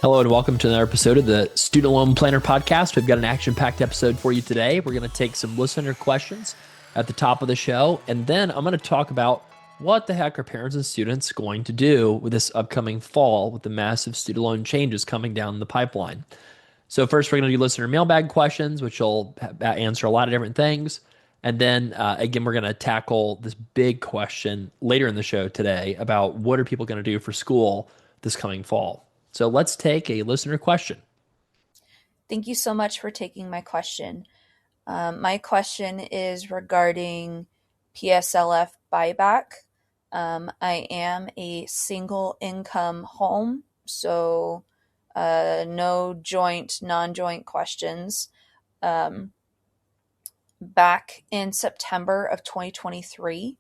Hello and welcome to another episode of the Student Loan Planner Podcast. We've got an action-packed episode for you today. We're going to take some listener questions at the top of the show, and then I'm going to talk about what the heck are parents and students going to do with this upcoming fall with the massive student loan changes coming down the pipeline. So first, we're going to do listener mailbag questions, which will answer a lot of different things. And then again, we're going to tackle this big question later in the show today about what are people going to do for school this coming fall. So let's take a listener question. Thank you so much for taking my question. My question is regarding PSLF buyback. I am a single income home, so no non-joint questions. Back in September of 2023,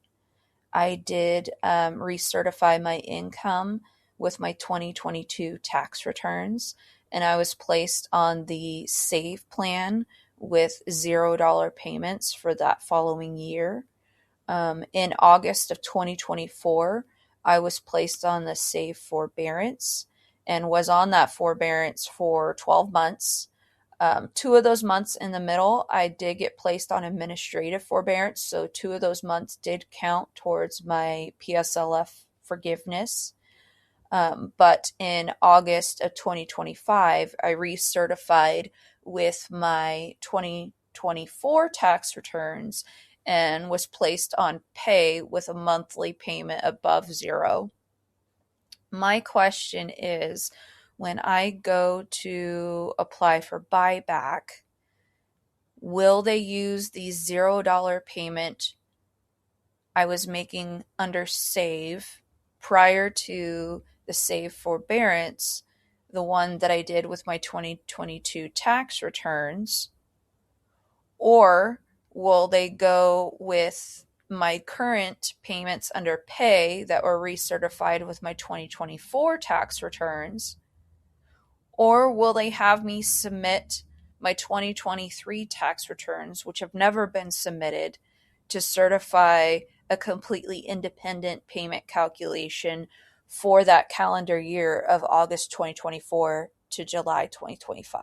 I did recertify my income with my 2022 tax returns, and I was placed on the SAVE plan with $0 payments for that following year. In August of 2024, I was placed on the SAVE forbearance and was on that forbearance for 12 months. 2 of those months in the middle, I did get placed on administrative forbearance, so 2 of those months did count towards my PSLF forgiveness. But in August of 2025, I recertified with my 2024 tax returns and was placed on pay with a monthly payment above $0. My question is, when I go to apply for buyback, will they use the $0 payment I was making under SAVE prior to the SAVE forbearance, the one that I did with my 2022 tax returns, or will they go with my current payments under pay that were recertified with my 2024 tax returns, or will they have me submit my 2023 tax returns, which have never been submitted, to certify a completely independent payment calculation for that calendar year of August 2024 to July 2025.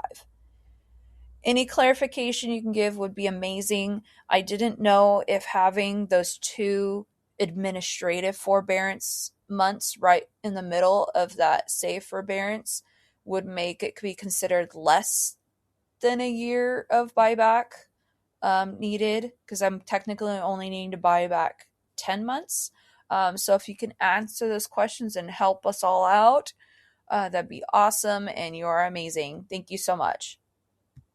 Any clarification you can give would be amazing. I didn't know if having those 2 administrative forbearance months right in the middle of that SAVE forbearance would make it be considered less than a year of buyback needed, because I'm technically only needing to buy back 10 months. So if you can answer those questions and help us all out, that'd be awesome, and you're amazing. Thank you so much.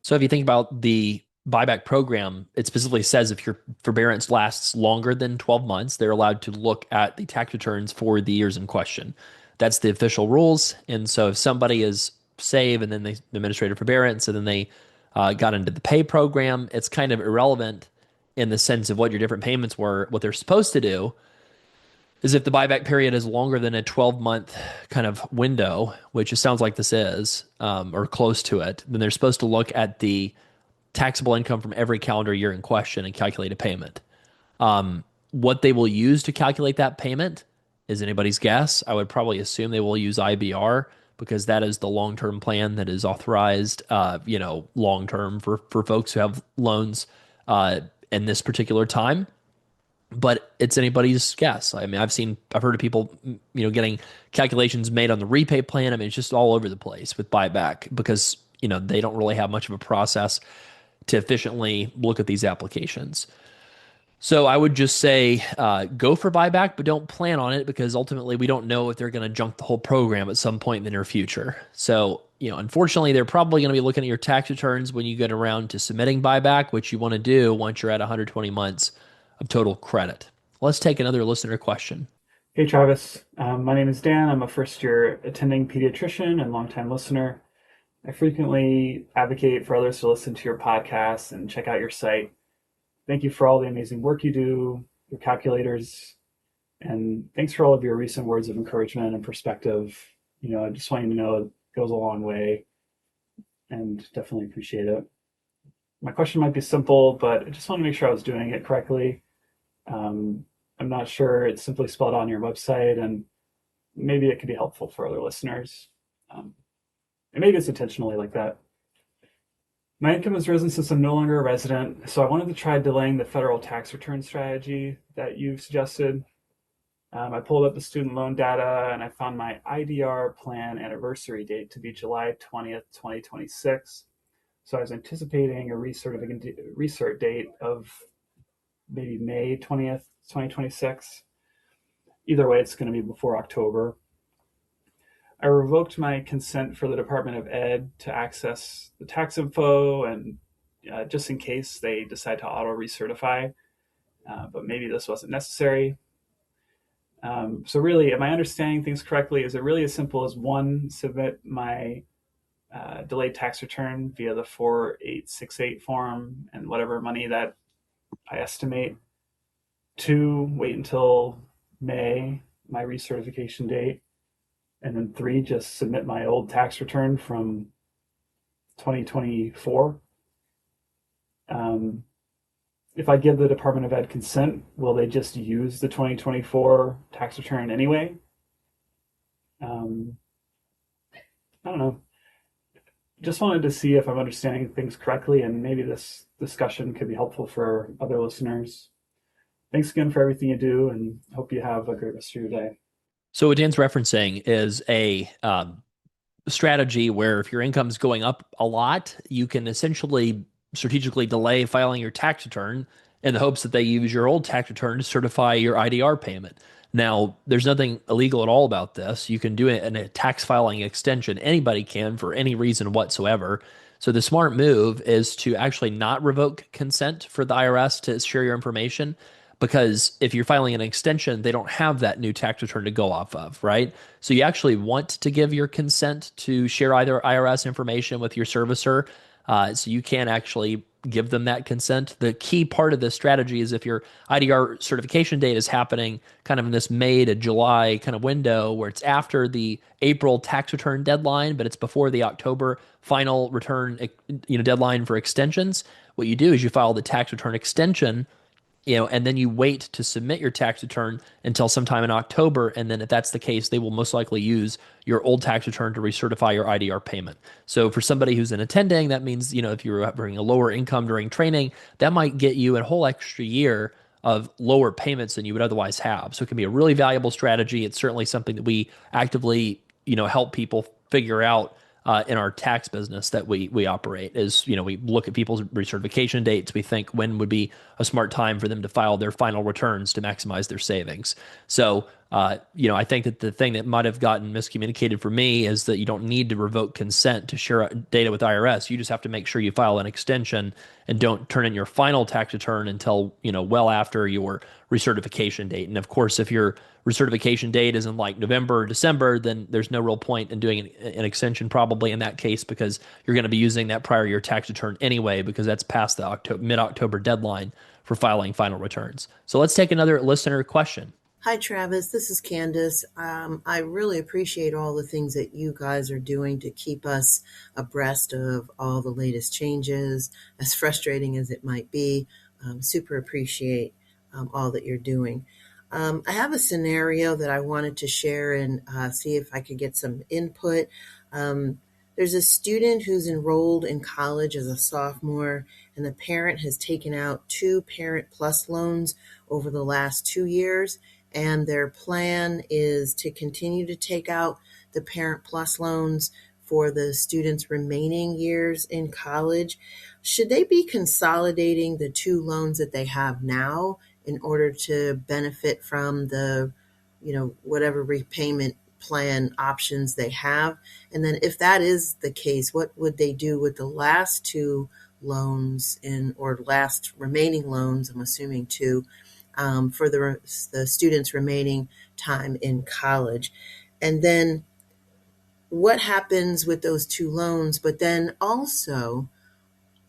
So if you think about the buyback program, it specifically says if your forbearance lasts longer than 12 months, they're allowed to look at the tax returns for the years in question. That's the official rules. And so if somebody is SAVE and then they administrative forbearance and then they got into the pay program, it's kind of irrelevant in the sense of what your different payments were. What they're supposed to do is if the buyback period is longer than a 12-month kind of window, which it sounds like this is, or close to it, then they're supposed to look at the taxable income from every calendar year in question and calculate a payment. What they will use to calculate that payment is anybody's guess. I would probably assume they will use IBR because that is the long-term plan that is authorized, long-term for folks who have loans in this particular time. But it's anybody's guess. I mean, I've heard of people, getting calculations made on the repay plan. I mean, it's just all over the place with buyback because, they don't really have much of a process to efficiently look at these applications. So I would just say go for buyback, but don't plan on it because ultimately we don't know if they're going to junk the whole program at some point in the near future. So, unfortunately, they're probably going to be looking at your tax returns when you get around to submitting buyback, which you want to do once you're at 120 months of total credit. Let's take another listener question. Hey Travis, my name is Dan. I'm a first-year attending pediatrician and longtime listener. I frequently advocate for others to listen to your podcast and check out your site. Thank you for all the amazing work you do, your calculators, and thanks for all of your recent words of encouragement and perspective. I just want you to know it goes a long way and definitely appreciate it. My question might be simple, but I just want to make sure I was doing it correctly. I'm not sure it's simply spelled on your website, and maybe it could be helpful for other listeners. And maybe it's intentionally like that. My income has risen since I'm no longer a resident, so I wanted to try delaying the federal tax return strategy that you've suggested. I pulled up the student loan data and I found my IDR plan anniversary date to be July 20th, 2026. So I was anticipating a recert date of maybe May 20th, 2026. Either way, it's going to be before October. I revoked my consent for the Department of Ed to access the tax info and just in case they decide to auto recertify, but maybe this wasn't necessary. So really, am I understanding things correctly? Is it really as simple as one, submit my delayed tax return via the 4868 form and whatever money that I estimate? Two, wait until May, my recertification date. And then three, just submit my old tax return from 2024. If I give the Department of Ed consent, will they just use the 2024 tax return anyway? I don't know. Just wanted to see if I'm understanding things correctly, and maybe this discussion could be helpful for other listeners. Thanks again for everything you do, and hope you have a great rest of your day. So what Dan's referencing is a strategy where if your income is going up a lot, you can essentially strategically delay filing your tax return in the hopes that they use your old tax return to certify your IDR payment. Now, there's nothing illegal at all about this. You can do it in a tax filing extension. Anybody can for any reason whatsoever. So the smart move is to actually not revoke consent for the IRS to share your information, because if you're filing an extension, they don't have that new tax return to go off of, right? So you actually want to give your consent to share either IRS information with your servicer. So you can actually give them that consent. The key part of this strategy is if your IDR certification date is happening kind of in this May to July kind of window where it's after the April tax return deadline, but it's before the October final return, deadline for extensions. What you do is you file the tax return extension, and then you wait to submit your tax return until sometime in October. And then if that's the case, they will most likely use your old tax return to recertify your IDR payment. So for somebody who's an attending, that means, if you're bringing a lower income during training, that might get you a whole extra year of lower payments than you would otherwise have. So it can be a really valuable strategy. It's certainly something that we actively, help people figure out in our tax business that we operate. Is we look at people's recertification dates. We think when would be a smart time for them to file their final returns to maximize their savings. So I think that the thing that might have gotten miscommunicated for me is that you don't need to revoke consent to share data with IRS. You just have to make sure you file an extension and don't turn in your final tax return until well after your recertification date. And of course, if your recertification date is in like November or December, then there's no real point in doing an extension probably in that case, because you're going to be using that prior year tax return anyway, because that's past the mid-October deadline for filing final returns. So let's take another listener question. Hi, Travis. This is Candace. I really appreciate all the things that you guys are doing to keep us abreast of all the latest changes, as frustrating as it might be. Super appreciate all that you're doing. I have a scenario that I wanted to share and see if I could get some input. There's a student who's enrolled in college as a sophomore, and the parent has taken out 2 Parent PLUS loans over the last 2 years. And their plan is to continue to take out the Parent PLUS loans for the students' remaining years in college. Should they be consolidating the 2 loans that they have now in order to benefit from the, whatever repayment plan options they have? And then if that is the case, what would they do with the last 2 loans or last remaining loans, I'm assuming 2, for the students' remaining time in college? And then what happens with those 2 loans? But then also,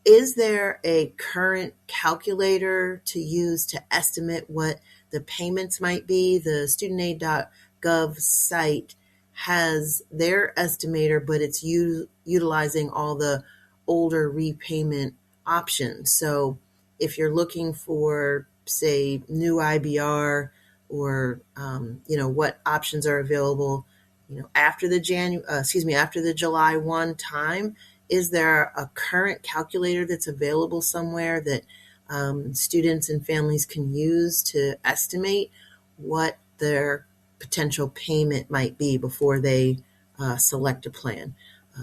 is there a current calculator to use to estimate what the payments might be? The studentaid.gov site has their estimator, but it's utilizing all the older repayment options. So if you're looking for, say, new IBR or, what options are available after the after the July 1 time, is there a current calculator that's available somewhere that students and families can use to estimate what their potential payment might be before they select a plan?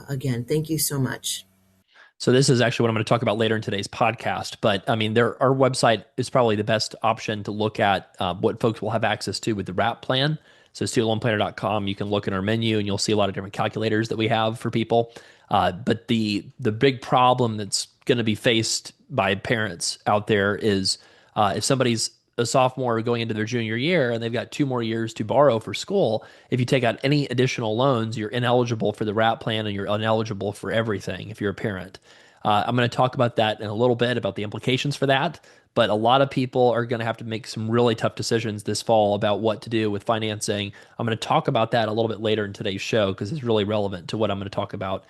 Again, thank you so much. So this is actually what I'm going to talk about later in today's podcast. But I mean, our website is probably the best option to look at what folks will have access to with the WRAP plan. So studentloanplanner.com, you can look in our menu and you'll see a lot of different calculators that we have for people. But the big problem that's going to be faced by parents out there is if somebody's a sophomore going into their junior year and they've got 2 more years to borrow for school, if you take out any additional loans, you're ineligible for the WRAP plan and you're ineligible for everything if you're a parent. I'm going to talk about that in a little bit about the implications for that. But a lot of people are going to have to make some really tough decisions this fall about what to do with financing. I'm going to talk about that a little bit later in today's show because it's really relevant to what I'm going to talk about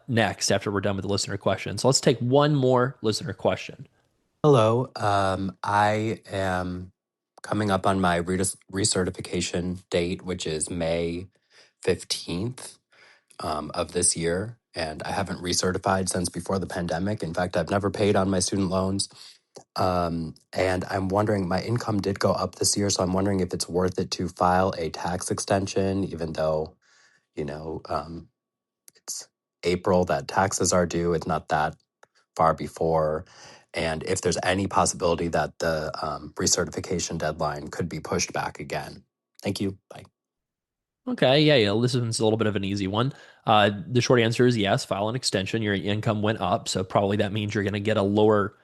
next after we're done with the listener question. So let's take one more listener question. Hello. I am coming up on my recertification date, which is May 15th of this year. And I haven't recertified since before the pandemic. In fact, I've never paid on my student loans. And I'm wondering, my income did go up this year, so I'm wondering if it's worth it to file a tax extension, even though, it's April that taxes are due. It's not that far before, and if there's any possibility that the recertification deadline could be pushed back again. Thank you. Bye. Okay, yeah, this one's a little bit of an easy one. The short answer is yes, file an extension. Your income went up, so probably that means you're going to get a lower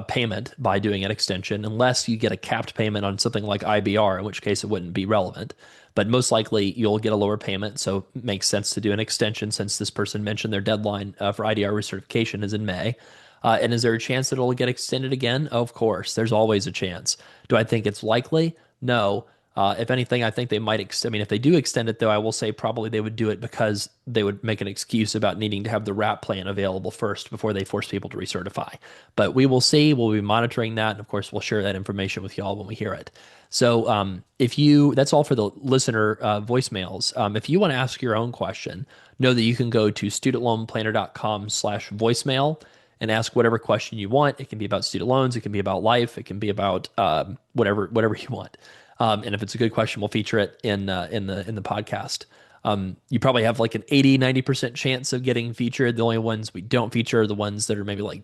payment by doing an extension, unless you get a capped payment on something like IBR, in which case it wouldn't be relevant. But most likely you'll get a lower payment, so it makes sense to do an extension since this person mentioned their deadline for IDR recertification is in May. And is there a chance that it'll get extended again? Of course, there's always a chance. Do I think it's likely? No. If anything, I think they might if they do extend it, though, I will say probably they would do it because they would make an excuse about needing to have the WRAP plan available first before they force people to recertify. But we will see. We'll be monitoring that. And of course, we'll share that information with y'all when we hear it. So that's all for the listener voicemails. If you want to ask your own question, know that you can go to studentloanplanner.com/voicemail and ask whatever question you want. It can be about student loans. It can be about life. It can be about whatever you want. And if it's a good question, we'll feature it in the podcast. You probably have like an 80-90% chance of getting featured. The only ones we don't feature are the ones that are maybe like,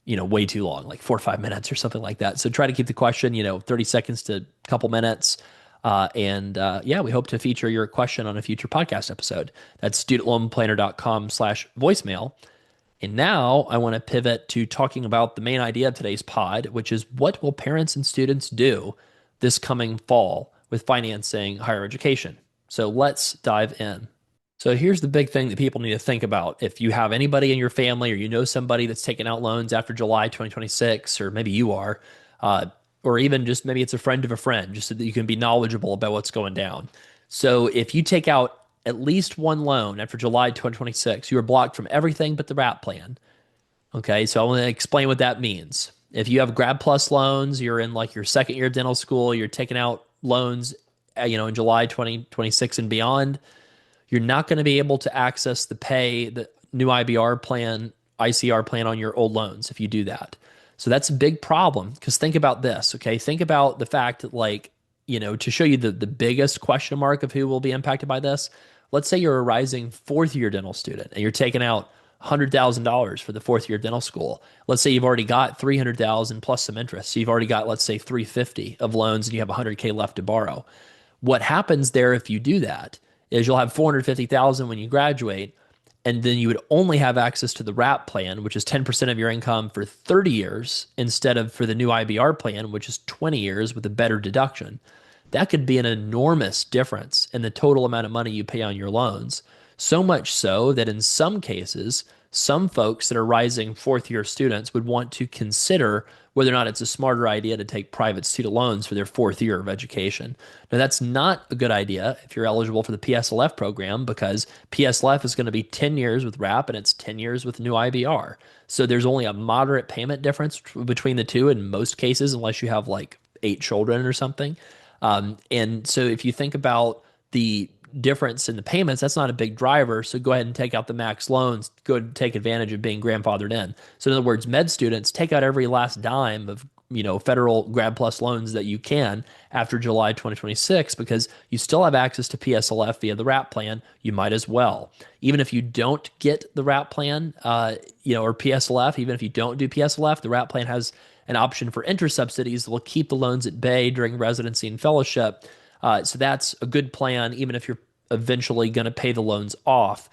way too long, like 4 or 5 minutes or something like that. So try to keep the question, 30 seconds to a couple minutes. We hope to feature your question on a future podcast episode. That's studentloanplanner.com/voicemail. And now I want to pivot to talking about the main idea of today's pod, which is what will parents and students do this coming fall with financing higher education. So let's dive in. So here's the big thing that people need to think about. If you have anybody in your family or you know somebody that's taking out loans after July 2026, or maybe you are, or even just maybe it's a friend of a friend, just so that you can be knowledgeable about what's going down. So if you take out at least one loan after July 2026, you are blocked from everything but the WRAP plan. Okay, so I want to explain what that means. If you have Grad PLUS loans, you're in like your second year of dental school, you're taking out loans, in July 2026 and beyond, you're not going to be able to access the new IBR plan, ICR plan on your old loans if you do that. So that's a big problem because think about this, okay? Think about the fact that to show you the biggest question mark of who will be impacted by this, let's say you're a rising fourth year dental student and you're taking out $100,000 for the fourth year of dental school. Let's say you've already got $300,000 plus some interest. So you've already got, let's say, $350 of loans and you have $100K left to borrow. What happens there if you do that is you'll have $450,000 when you graduate, and then you would only have access to the WRAP plan, which is 10% of your income for 30 years instead of for the new IBR plan, which is 20 years with a better deduction. That could be an enormous difference in the total amount of money you pay on your loans. So much so that in some cases, some folks that are rising fourth year students would want to consider whether or not it's a smarter idea to take private student loans for their fourth year of education. Now, that's not a good idea if you're eligible for the PSLF program, because PSLF is going to be 10 years with WRAP and it's 10 years with new IBR. So there's only a moderate payment difference between the two in most cases, unless you have like 8 children or something. And so if you think about the difference in the payments, that's not a big driver. So go ahead and take out the max loans. Go take advantage of being grandfathered in. So in other words, med students take out every last dime of federal Grad PLUS loans that you can after July 2026 because you still have access to PSLF via the RAP plan. You might as well. Even if you don't get the RAP plan, or PSLF, even if you don't do PSLF, the RAP plan has an option for interest subsidies that will keep the loans at bay during residency and fellowship. So that's a good plan, even if you're eventually going to pay the loans off.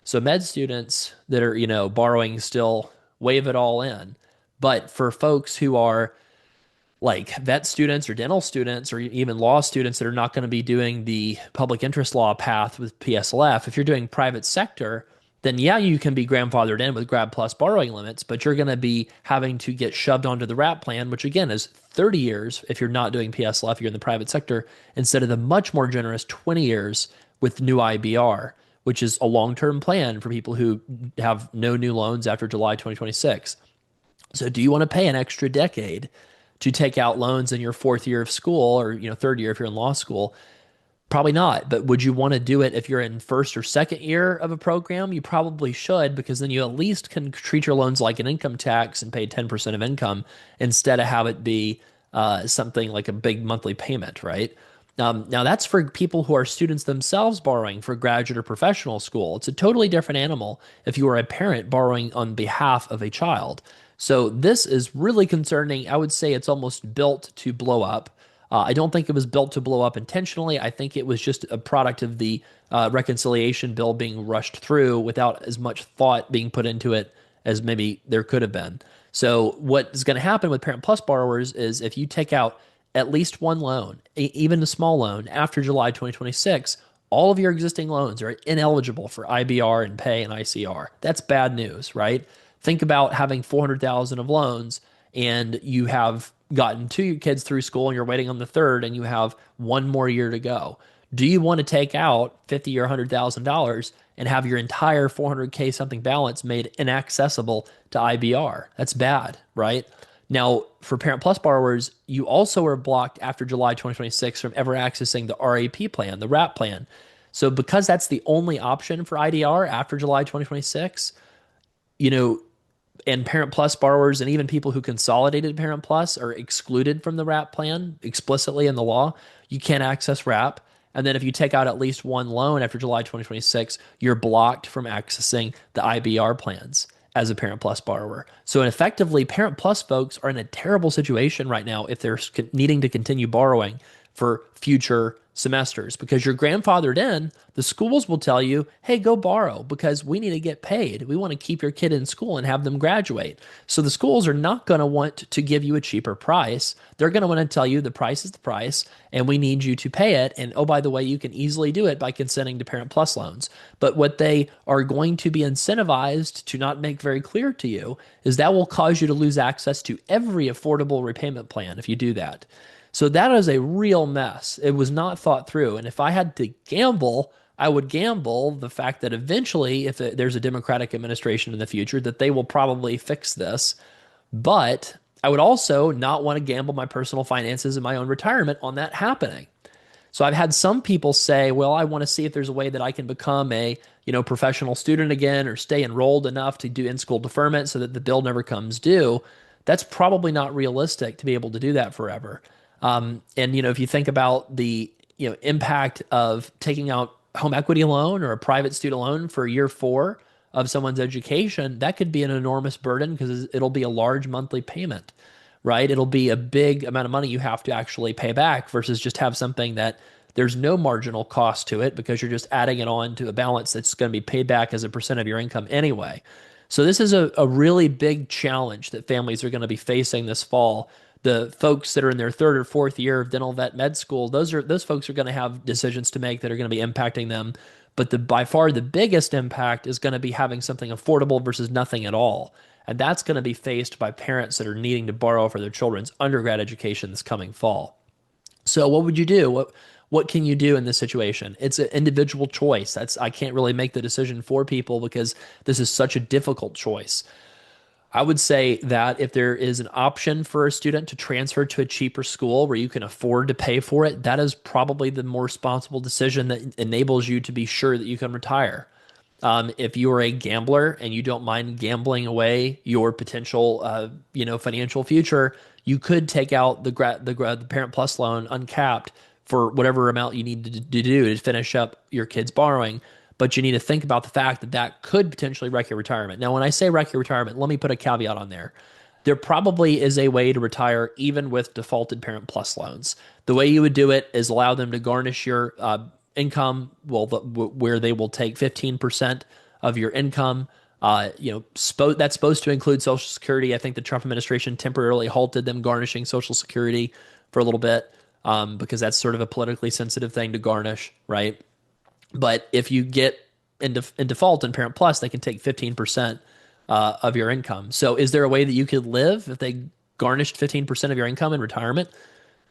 So med students that are, borrowing still wave it all in. But for folks who are like vet students or dental students or even law students that are not going to be doing the public interest law path with PSLF, if you're doing private sector, then yeah, you can be grandfathered in with Grad PLUS borrowing limits, but you're going to be having to get shoved onto the RAP plan, which again is 30 years if you're not doing PSLF, you're in the private sector, instead of the much more generous 20 years with new IBR, which is a long-term plan for people who have no new loans after July 2026. So do you want to pay an extra decade to take out loans in your fourth year of school or third year if you're in law school? Probably not. But would you want to do it if you're in first or second year of a program? You probably should, because then you at least can treat your loans like an income tax and pay 10% of income instead of have it be something like a big monthly payment, right? Now that's for people who are students themselves borrowing for graduate or professional school. It's a totally different animal if you are a parent borrowing on behalf of a child. So this is really concerning. I would say it's almost built to blow up. I don't think it was built to blow up intentionally. I think it was just a product of the reconciliation bill being rushed through without as much thought being put into it as maybe there could have been. So what is going to happen with Parent Plus borrowers is if you take out at least one loan, even a small loan, after July 2026, all of your existing loans are ineligible for IBR and pay and ICR. That's bad news, right? Think about having 400,000 of loans and you have gotten two kids through school and you're waiting on the third and you have one more year to go. Do you want to take out $50,000 or $100,000 and have your entire 400K something balance made inaccessible to IBR? That's bad, right? Now, for Parent Plus borrowers, you also are blocked after July 2026 from ever accessing the RAP plan, the RAP plan. So because that's the only option for IDR after July 2026, and Parent Plus borrowers and even people who consolidated Parent Plus are excluded from the RAP plan explicitly in the law. You can't access RAP. And then if you take out at least one loan after July 2026, you're blocked from accessing the IBR plans as a Parent Plus borrower. So effectively, Parent Plus folks are in a terrible situation right now if they're needing to continue borrowing for future semesters, because you're grandfathered in. The schools will tell you, hey, go borrow because we need to get paid. We want to keep your kid in school and have them graduate. So the schools are not going to want to give you a cheaper price. They're going to want to tell you the price is the price and we need you to pay it. And oh, by the way, you can easily do it by consenting to Parent Plus loans. But what they are going to be incentivized to not make very clear to you is that will cause you to lose access to every affordable repayment plan if you do that. So that is a real mess. It was not thought through. And if I had to gamble, I would gamble the fact that eventually, if there's a Democratic administration in the future, that they will probably fix this. But I would also not want to gamble my personal finances and my own retirement on that happening. So I've had some people say, well, I want to see if there's a way that I can become a professional student again or stay enrolled enough to do in-school deferment so that the bill never comes due. That's probably not realistic to be able to do that forever. And if you think about the impact of taking out home equity loan or a private student loan for year 4 of someone's education, that could be an enormous burden because it'll be a large monthly payment, right? It'll be a big amount of money you have to actually pay back versus just have something that there's no marginal cost to it because you're just adding it on to a balance that's going to be paid back as a percent of your income anyway. So this is a really big challenge that families are going to be facing this fall. The folks that are in their third or fourth year of dental vet med school, those folks are going to have decisions to make that are going to be impacting them. But by far the biggest impact is going to be having something affordable versus nothing at all. And that's going to be faced by parents that are needing to borrow for their children's undergrad education this coming fall. So what would you do? What can you do in this situation? It's an individual choice. I can't really make the decision for people because this is such a difficult choice. I would say that if there is an option for a student to transfer to a cheaper school where you can afford to pay for it, that is probably the more responsible decision that enables you to be sure that you can retire. If you are a gambler and you don't mind gambling away your potential, financial future, you could take out the Parent Plus loan uncapped for whatever amount you need to do to finish up your kid's borrowing. But you need to think about the fact that that could potentially wreck your retirement. Now, when I say wreck your retirement, let me put a caveat on there. There probably is a way to retire even with defaulted Parent Plus loans. The way you would do it is allow them to garnish your income, where they will take 15% of your income. That's supposed to include Social Security. I think the Trump administration temporarily halted them garnishing Social Security for a little bit, because that's sort of a politically sensitive thing to garnish, right? But if you get in default in Parent Plus, they can take 15% of your income. So is there a way that you could live if they garnished 15% of your income in retirement?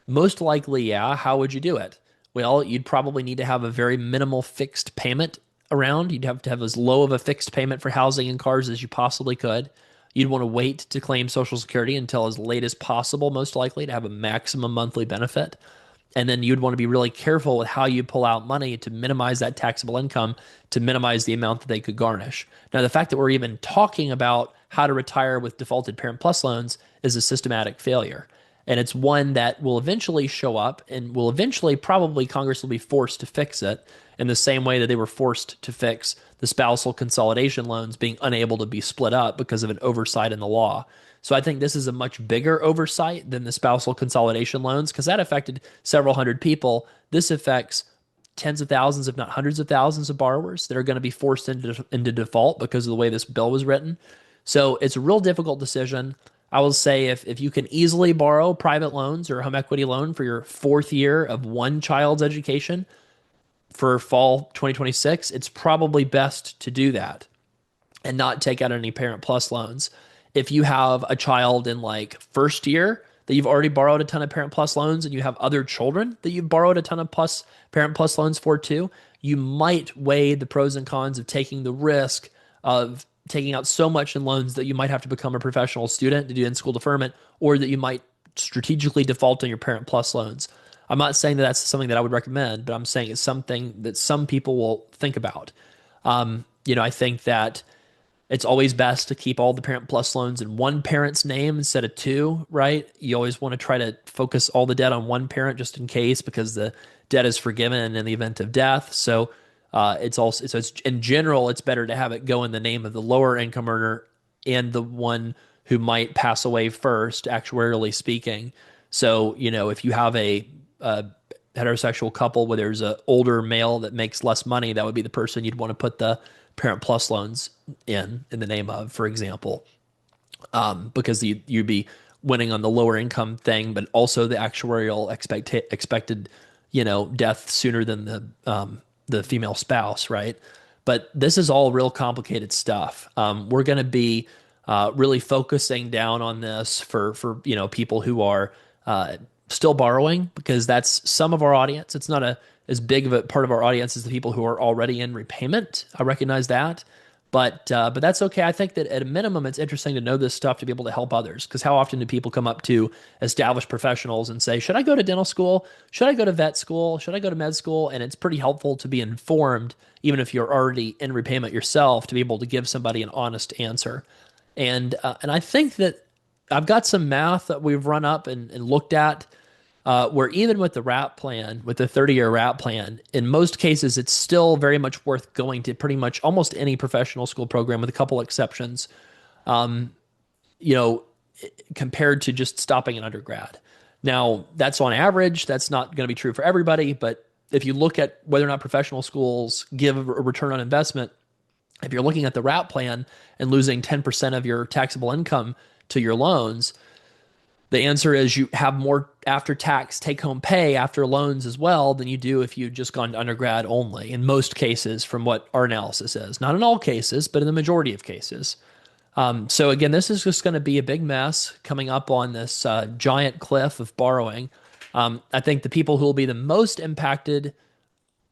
Most likely, yeah. How would you do it? Well, you'd probably need to have a very minimal fixed payment around. You'd have to have as low of a fixed payment for housing and cars as you possibly could. You'd want to wait to claim Social Security until as late as possible, most likely, to have a maximum monthly benefit. And then you'd want to be really careful with how you pull out money to minimize that taxable income, to minimize the amount that they could garnish. Now, the fact that we're even talking about how to retire with defaulted Parent Plus loans is a systematic failure. And it's one that will eventually show up, and will eventually, probably, Congress will be forced to fix it in the same way that they were forced to fix the spousal consolidation loans being unable to be split up because of an oversight in the law. So I think this is a much bigger oversight than the spousal consolidation loans, because that affected several hundred people. This affects tens of thousands, if not hundreds of thousands of borrowers that are going to be forced into default because of the way this bill was written. So it's a real difficult decision. I will say if you can easily borrow private loans or a home equity loan for your fourth year of one child's education for fall 2026, it's probably best to do that and not take out any Parent Plus loans. If you have a child in like first year that you've already borrowed a ton of Parent Plus loans, and you have other children that you've borrowed a ton of Parent Plus loans for too, you might weigh the pros and cons of taking the risk of taking out so much in loans that you might have to become a professional student to do in-school deferment, or that you might strategically default on your Parent Plus loans. I'm not saying that that's something that I would recommend, but I'm saying it's something that some people will think about. I think that it's always best to keep all the Parent Plus loans in one parent's name instead of two, right? You always want to try to focus all the debt on one parent just in case, because the debt is forgiven in the event of death. So it's in general, it's better to have it go in the name of the lower income earner and the one who might pass away first, actuarially speaking. So, if you have a heterosexual couple where there's an older male that makes less money, that would be the person you'd want to put the Parent Plus loans in the name of, for example, because you'd be winning on the lower income thing, but also the actuarial expected, death sooner than the female spouse, right? But this is all real complicated stuff. We're going to be really focusing down on this for people who are still borrowing, because that's some of our audience. It's not as big of a part of our audience as the people who are already in repayment. I recognize that, but that's okay. I think that at a minimum, it's interesting to know this stuff to be able to help others. Because how often do people come up to established professionals and say, "Should I go to dental school? Should I go to vet school? Should I go to med school?" And it's pretty helpful to be informed, even if you're already in repayment yourself, to be able to give somebody an honest answer. And I think that I've got some math that we've run up and looked at. Where even with the RAP plan, with the 30-year RAP plan, in most cases, it's still very much worth going to pretty much almost any professional school program, with a couple exceptions, you know, compared to just stopping an undergrad. Now, that's on average. That's not going to be true for everybody. But if you look at whether or not professional schools give a return on investment, if you're looking at the RAP plan and losing 10% of your taxable income to your loans, the answer is you have more after-tax take-home pay after loans as well than you do if you'd just gone to undergrad only, in most cases, from what our analysis is. Not in all cases, but in the majority of cases. So again, this is just going to be a big mess coming up on this giant cliff of borrowing. I think the people who will be the most impacted,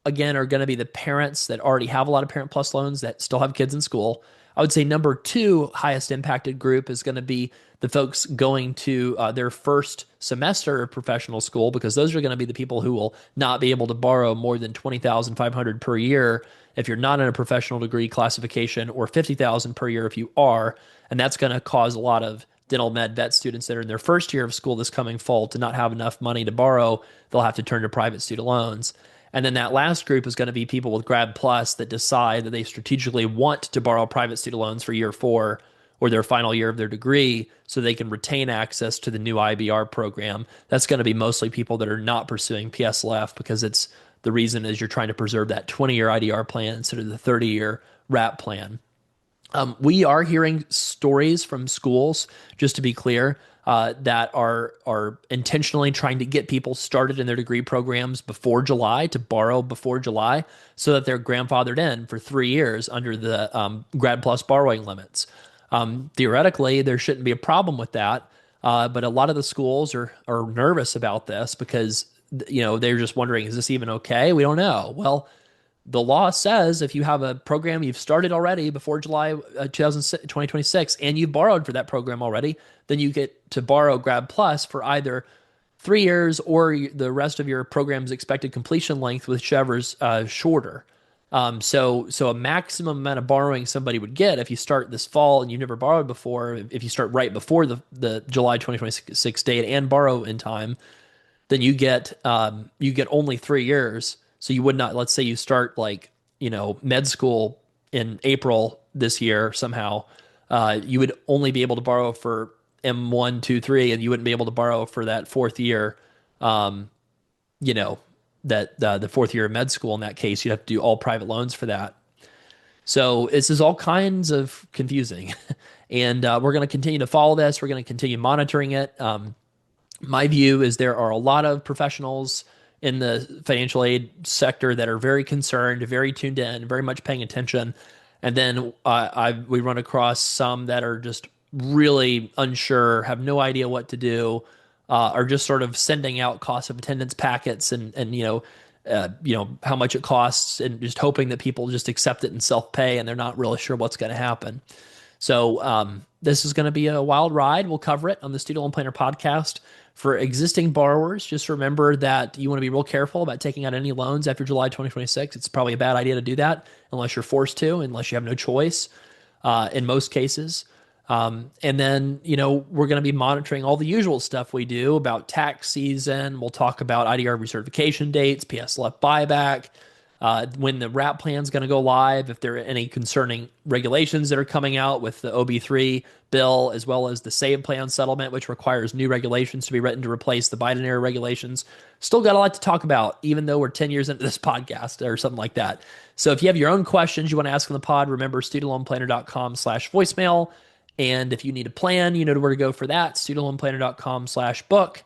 again, are going to be the parents that already have a lot of Parent Plus loans that still have kids in school. I would say number two highest impacted group is going to be the folks going to their first semester of professional school, because those are going to be the people who will not be able to borrow more than 20,500 per year if you're not in a professional degree classification, or 50,000 per year if you are. And that's going to cause a lot of dental med vet students that are in their first year of school this coming fall to not have enough money to borrow. They'll have to turn to private student loans. And then that last group is going to be people with Grad PLUS that decide that they strategically want to borrow private student loans for year 4 or their final year of their degree so they can retain access to the new IBR program. That's going to be mostly people that are not pursuing PSLF, because it's the reason is you're trying to preserve that 20-year IDR plan instead of the 30-year RAP plan. We are hearing stories from schools, just to be clear, that are intentionally trying to get people started in their degree programs before July, to borrow before July, so that they're grandfathered in for 3 years under the Grad PLUS borrowing limits. Theoretically, there shouldn't be a problem with that, but a lot of the schools are nervous about this because they're just wondering, is this even okay? We don't know. Well, the law says if you have a program you've started already before July 2026 and you've borrowed for that program already, then you get to borrow Grad PLUS for either 3 years or the rest of your program's expected completion length, whichever's shorter. So a maximum amount of borrowing somebody would get if you start this fall and you never borrowed before, if you start right before the July 2026 date and borrow in time, then you get only 3 years. So you would not, let's say you start med school in April this year somehow, you would only be able to borrow for M1, 2, 3, and you wouldn't be able to borrow for that 4th year, the 4th year of med school. In that case, you'd have to do all private loans for that. So this is all kinds of confusing. And we're going to continue to follow this. We're going to continue monitoring it. My view is there are a lot of professionals in the financial aid sector that are very concerned, very tuned in, very much paying attention. And then we run across some that are just really unsure, have no idea what to do, are just sort of sending out cost of attendance packets and how much it costs, and just hoping that people just accept it and self-pay, and they're not really sure what's going to happen. So this is going to be a wild ride. We'll cover it on the Student Loan Planner podcast. For existing borrowers, just remember that you want to be real careful about taking out any loans after July 2026. It's probably a bad idea to do that unless you're forced to, unless you have no choice in most cases. And then, we're going to be monitoring all the usual stuff we do about tax season. We'll talk about IDR recertification dates, PSLF buyback, when the RAP plan is going to go live, if there are any concerning regulations that are coming out with the OB3 bill, as well as the SAVE plan settlement, which requires new regulations to be written to replace the Biden era regulations. Still got a lot to talk about, even though we're 10 years into this podcast or something like that. So if you have your own questions you want to ask on the pod, remember studentloanplanner.com/voicemail. And if you need a plan, you know where to go for that, studentloanplanner.com/book.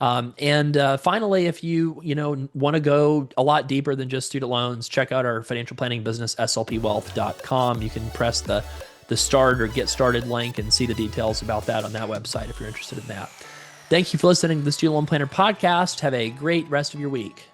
And finally, if you want to go a lot deeper than just student loans, check out our financial planning business, slpwealth.com. You can press the start or get started link and see the details about that on that website if you're interested in that. Thank you for listening to the Student Loan Planner podcast. Have a great rest of your week.